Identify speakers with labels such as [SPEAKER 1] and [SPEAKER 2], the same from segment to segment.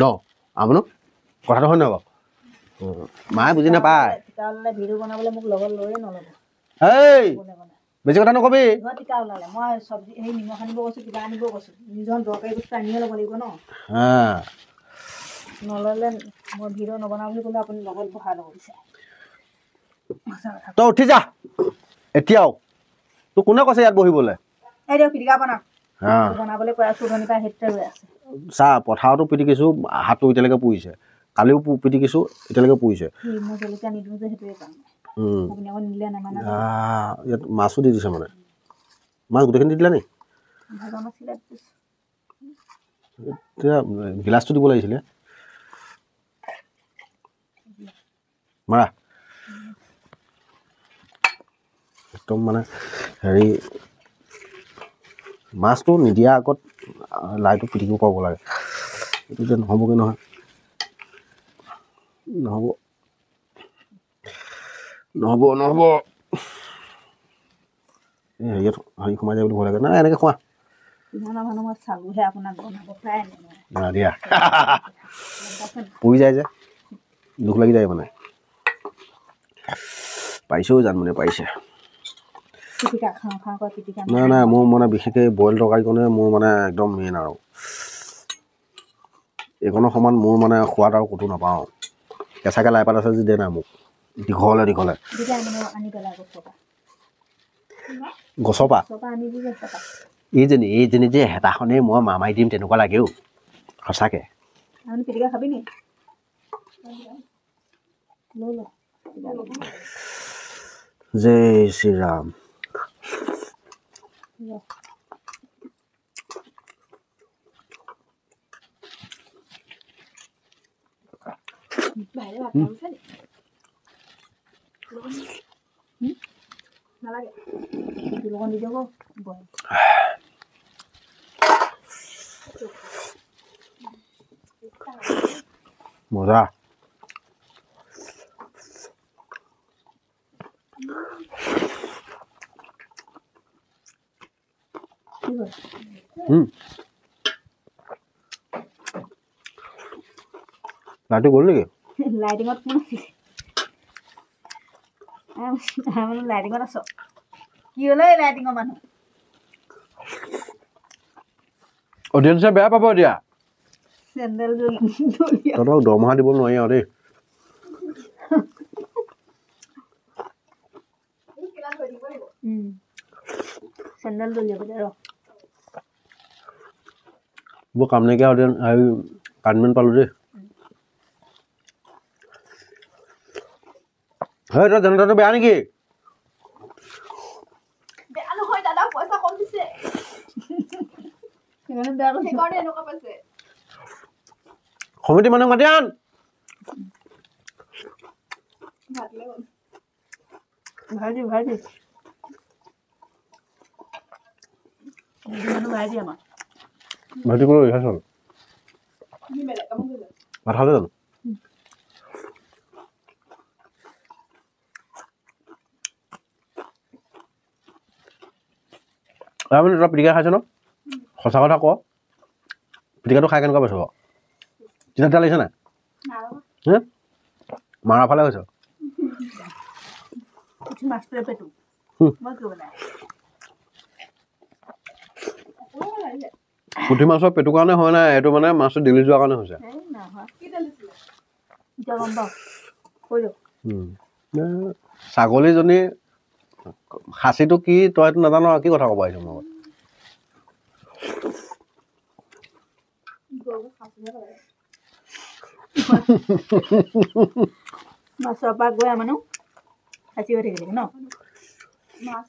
[SPEAKER 1] ন আমনো কথাটো হয় নহয় বাৰু মায়ে বুজি নাপায়
[SPEAKER 2] তেতিয়াহ'লে ভিডিঅ' বনাবলৈ মোক লগত লৈয়ে নল'ব
[SPEAKER 1] এই বেছি কথা নকবি
[SPEAKER 2] টিকা ওলালে মই চব্জি সেই নিমখ আনিব কৈছোঁ কিবা আনিব কৈছোঁ নিজৰ দৰকাৰী বস্তু আনিয়ে ল'ব লাগিব ন নল'লে মই ভিডিঅ' নবনাওঁ বুলি ক'লে আপুনি লগত বহাই ল'ব বিচাৰে
[SPEAKER 1] তই উঠি যা এতিয়াও তোক কোনে কৈছে ইয়াত বহিবলৈ
[SPEAKER 2] এই দিয়ক পিটিকা বনাওক বনাবলৈ কৈ আছোঁ উঠনিৰ পৰা সেইটোতে ৰৈ আছে
[SPEAKER 1] চা পথাৰতো পিটিকিছোঁ হাতটো এতিয়ালৈকে পুৰিছে কালিও পিটিকিছোঁ এতিয়ালৈকে পুৰিছে
[SPEAKER 2] মই জলকীয়া নিদিওঁ যে সেইটোৱে কাৰণে আপুনি আকৌ নিদিলে নেমানে
[SPEAKER 1] ইয়াত মাছো দি দিছে মানে মাছ গোটেইখিনি দি দিলা নি
[SPEAKER 2] ভাজা নাছিলে
[SPEAKER 1] এতিয়া গিলাচটো দিব লাগিছিলে মাৰা একদম মানে হেৰি মাছটো নিদিয়া আগত লাইটো পিটিকিব পাব লাগে এইটো যে নহ'বগৈ নহয় নহ'ব এই হেৰিয়াত হেৰি সোমাই যায় বুলি ভয় লাগে নাই এনেকৈ খোৱা
[SPEAKER 2] মই চালোহে আপোনাক বনাব প্ৰায়
[SPEAKER 1] দিয়া পুৰি যায় যে দুখ লাগি যায় মানে পাৰিছেও জানমনে পাৰিছে নাই মোৰ মানে বিশেষকৈ বইল তৰকাৰীকণে মোৰ মানে একদম মেইন আৰু এইকণৰ সমান মোৰ মানে সোৱাদ আৰু ক'তো নাপাওঁ কেঁচাকৈ লাই পাত আছে যদি দে নাই মোক দীঘলে গছৰ পৰা এইজনী যে হেতাখনেই মই মামাই দিম তেনেকুৱা লাগেও সঁচাকৈ
[SPEAKER 2] পিটিকা খাবি নি
[SPEAKER 1] জয় শ্ৰীৰাম মজা লাইটো গ'ল নেকি
[SPEAKER 2] লাইটিঙত কোন আছিলে লাইটিঙত আছ কি হ'লে লাইটিঙৰ মানুহ
[SPEAKER 1] অডিয়েঞ্চে বেয়া পাব এতিয়া
[SPEAKER 2] চেণ্ডেল
[SPEAKER 1] তহঁতক দৰমহা দিব নোৱাৰি আৰু দেই
[SPEAKER 2] চেণ্ডেল দলিয়াব দে ৰ
[SPEAKER 1] বৰ কাম নাইকিয়া অডিয়েঞ্চ হেৰি কাণ্ডমেণ্ট পালোঁ দেই হয় তই জেনেৰেটৰটো বেয়া নেকি
[SPEAKER 2] বেয়া নহয় দাদা পইচা কম দিছে সেইকাৰণে এনেকুৱা পাইছে
[SPEAKER 1] সমিতি মানুহ মাতি আন
[SPEAKER 2] ভাইটি আমাৰ
[SPEAKER 1] ভাইটি ক'লৈ ৰিহাৰ্চল ভাত খালে জানো মানে তই পিটিকা খাইছ ন সঁচা কথা ক পিটিকাটো খাই কেনেকুৱা পাইছ বাৰু তিতা লাগিছে নাই মাৰা ফালে গৈছ পুঠি মাছৰ পেটুৰ কাৰণে হয় নাই এইটো মানে মাছটো দিলি যোৱাৰ কাৰণে হৈছে ছাগলীজনী খাচীটো কি তই এইটো নাজানো আৰু কি কথা ক'ব আহিছ মোৰ
[SPEAKER 2] মাছৰ পৰা গৈ মানুহ খাচী হৈ থাকিলে ন মাছ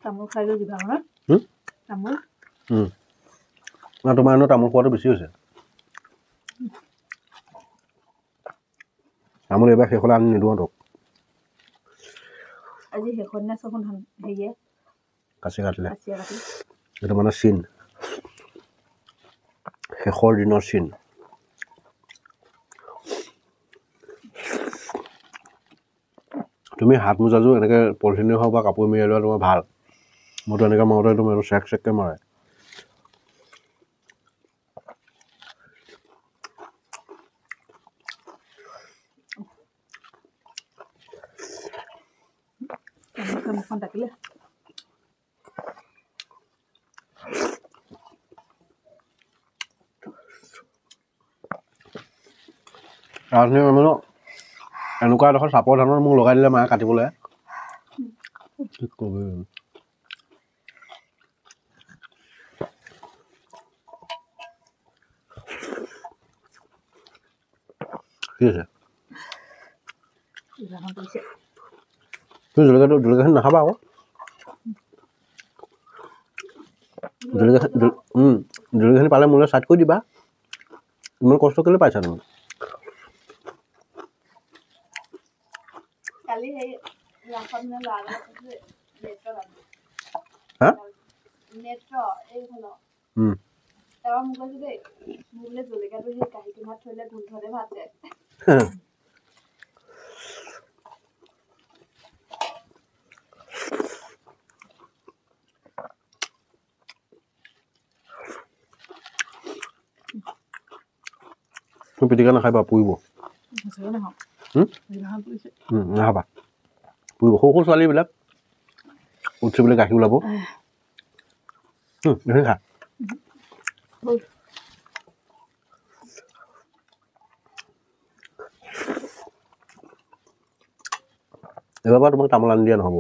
[SPEAKER 2] তামোল খাই লৈ দিবা নহয় তামোল
[SPEAKER 1] তোমাৰ এনেও তামোল খোৱাটো বেছি হৈছে তামোল এইবাৰ শেষ হ'লে আনি নিদিওঁ তোক
[SPEAKER 2] আজি শেষৰ দিনা চোন হেৰিয়ে
[SPEAKER 1] কাচি কাটিলে এইটো মানে চিন শেষৰ দিনৰ চিন তুমি হাত মোজাযোৰ এনেকৈ পলিথিনে হওক বা কাপোৰ মেৰিয়াই লোৱা তোমাৰ ভাল মইতো এনেকৈ মাৰোঁতে তুমি এইটো চেককৈ মাৰে
[SPEAKER 2] মুখখন ডাকিলে
[SPEAKER 1] ৰাজনীতি মানে এনেকুৱা এডোখৰ চাপৰ ধানত মোক লগাই দিলে মায়ে কাটিবলৈ কি ক'বি কি আছে তুমি জলকীয়াখিনি নাখাবা আকৌ জলকীয়াখিনি পালে মোলৈ চাইড কৰি দিবা ইমান কষ্ট কেলৈ পাইছা তুমি হা তুমি পিটিকা নাখাবা পুৰিব নাখাবা পুৰিব সৰু সৰু ছোৱালীবিলাক উঠি পেলাই গাখীৰ ওলাব এইখিনি খা এবাৰ পৰা তোমাক তামোল আনি দিয়া নহ'ব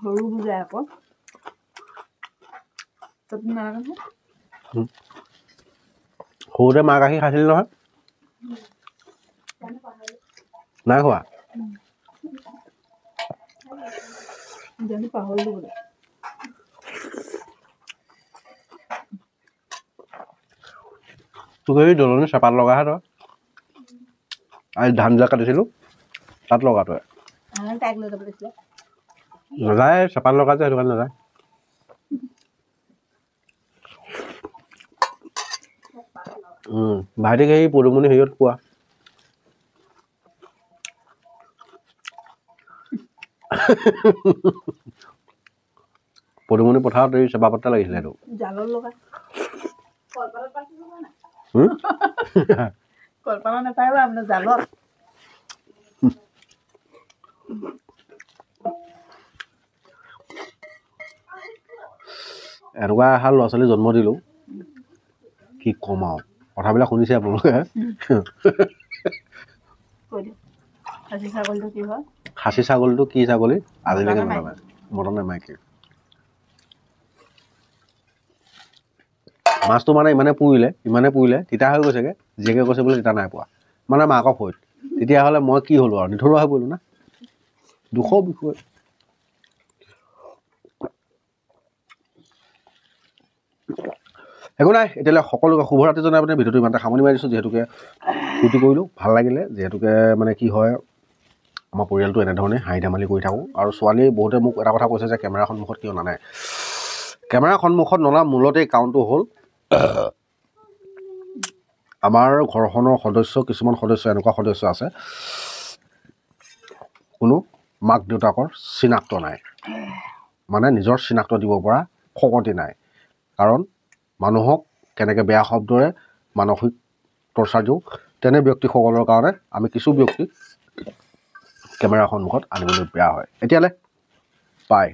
[SPEAKER 2] সৰু বুজাই আকৌ
[SPEAKER 1] সৰুতে মাহ গাখীৰ খাইছিলি নহয় নাই খোৱা
[SPEAKER 2] পাহৰিলো বোলে
[SPEAKER 1] তোক এই দলনি চেপাত লগাহে তই আজি ধানবিলাক কাটিছিলোঁ তাত লগা তই
[SPEAKER 2] তাইক লৈ যাব লাগিছিলে
[SPEAKER 1] নাযায় চেপাত লগা যে সেইটো কাৰণে নাযায় ভাইটিক এই পদুমণি হেৰিয়ত পোৱা পদুমণি পথাৰত এই চেপা পাত্তা লাগিছিলে এইটো
[SPEAKER 2] জালৰ লগা কলপাতত পাইছিলো না কলপাতত নাপায় আপোনাৰ জালত
[SPEAKER 1] এনেকুৱা এহাল ল'ৰা ছোৱালী জন্ম দিলোঁ কি ক'ম আৰু কথাবিলাক শুনিছে আপোনালোকে খাচী ছাগলীটো কি ছাগলী আজিলৈকে নাজানে মতা নে মাইকী মাছটো মানে ইমানে পুৰিলে তিতা হৈ গৈছেগৈ জীয়েকে কৈছে বোলে তিতা নাই পোৱা মানে মাকৰ ফৈত তেতিয়াহ'লে মই কি হ'লোঁ আৰু নিথৰুৱা হৈ পৰিলোঁ না দুখৰ বিষয় একো নাই এতিয়ালৈ সকলোকে শুভৰাত্ৰি জনাই পিনে ভিডিঅ'টো ইমানতে সামৰণি মাৰি দিছোঁ যিহেতুকে ফূৰ্তি কৰিলোঁ ভাল লাগিলে যিহেতুকে মানে কি হয় আমাৰ পৰিয়ালটো এনেধৰণে হাঁহি ধেমালি কৰি থাকোঁ আৰু ছোৱালীয়ে বহুতে মোক এটা কথা কৈছে যে কেমেৰা সন্মুখত কিয় নানে কেমেৰা সন্মুখত ননা মূলতেই কাৰণটো হ'ল আমাৰ ঘৰখনৰ কিছুমান সদস্য এনেকুৱা সদস্য আছে কোনো মাক দেউতাকৰ চিনাক্ত নাই মানে নিজৰ চিনাক্ত দিব পৰা শক্তি নাই কাৰণ মানুহক কেনেকৈ বেয়া শব্দৰে মানসিক টৰ্চাৰ দিওঁ তেনে ব্যক্তিসকলৰ কাৰণে আমি কিছু ব্যক্তি কেমেৰা সন্মুখত আনিবলৈ বেয়া হয় এতিয়ালৈ বাই